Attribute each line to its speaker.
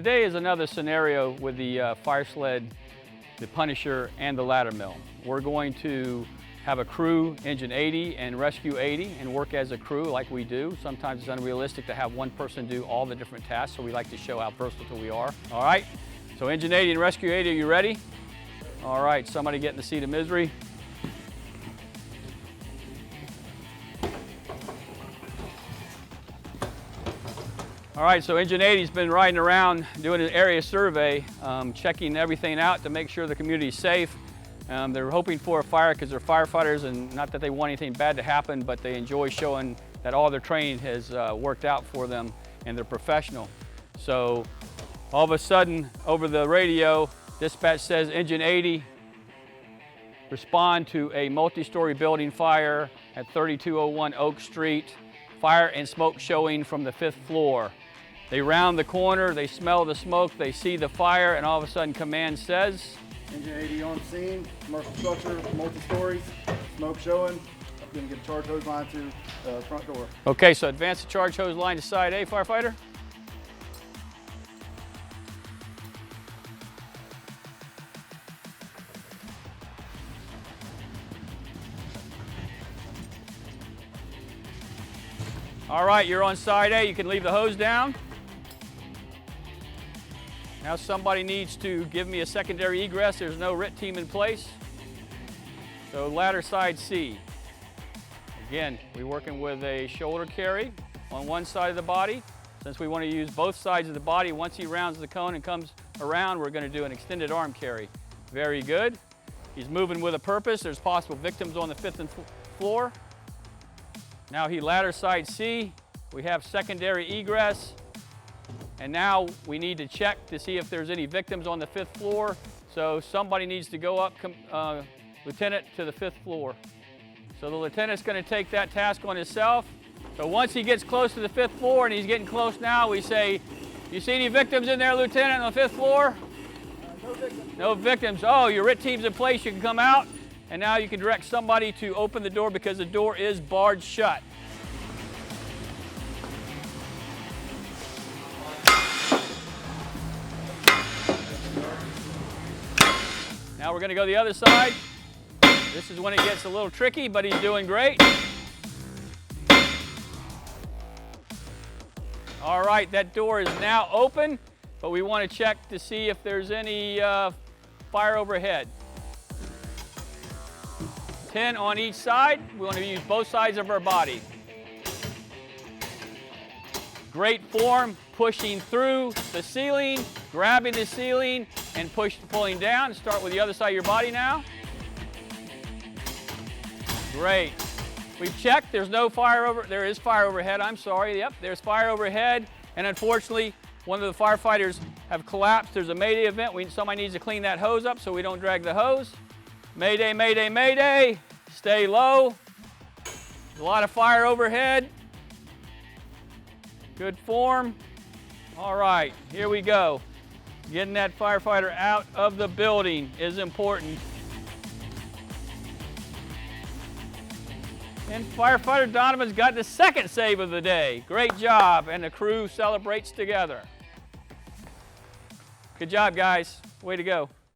Speaker 1: Today is another scenario with the Firesled, the Punisher, and the ladder mill. We're going to have a crew, engine 80 and rescue 80, and work as a crew like we do. Sometimes it's unrealistic to have one person do all the different tasks, so we like to show how versatile we are. All right, so engine 80 and rescue 80, are you ready? All right, somebody get in the seat of misery. All right, so Engine 80's been riding around doing an area survey, checking everything out to make sure the community's safe. They're hoping for a fire because they're firefighters, and not that they want anything bad to happen, but they enjoy showing that all their training has worked out for them and they're professional. So all of a sudden, over the radio, dispatch says, Engine 80, respond to a multi-story building fire at 3201 Oak Street. Fire and smoke showing from the 5th floor. They round the corner, they smell the smoke, they see the fire, and all of a sudden command says,
Speaker 2: Engine 80 on scene, commercial structure, multi-stories, smoke showing. I'm going to get a charge hose line to the front door.
Speaker 1: Okay, so advance the charge hose line to side A, firefighter. All right, you're on side A. You can leave the hose down. Now somebody needs to give me a secondary egress. There's no RIT team in place. So ladder side C. Again, we're working with a shoulder carry on one side of the body. Since we want to use both sides of the body, once he rounds the cone and comes around, we're going to do an extended arm carry. Very good. He's moving with a purpose. There's possible victims on the 5th floor. Now he ladder side C, we have secondary egress, and now we need to check to see if there's any victims on the 5th floor. So somebody needs to go up, lieutenant, to the 5th floor. So the lieutenant's going to take that task on himself. So once he gets close to the 5th floor, and he's getting close now, we say, you see any victims in there, lieutenant, on the 5th floor?
Speaker 2: No victims.
Speaker 1: No victims. Oh, your RIT team's in place, you can come out. And now you can direct somebody to open the door because the door is barred shut. Now we're going to go the other side. This is when it gets a little tricky, but he's doing great. All right, that door is now open, but we want to check to see if there's any fire overhead. 10 on each side. We want to use both sides of our body. Great form, pushing through the ceiling, grabbing the ceiling, and pulling down. Start with the other side of your body now. Great. We've checked, there's no fire there is fire overhead, I'm sorry. Yep, there's fire overhead, and unfortunately, one of the firefighters have collapsed. There's a mayday event. Somebody needs to clean that hose up so we don't drag the hose. Mayday, mayday, mayday. Stay low. There's a lot of fire overhead. Good form. All right, here we go. Getting that firefighter out of the building is important. And firefighter Donovan's got the second save of the day. Great job, and the crew celebrates together. Good job, guys. Way to go.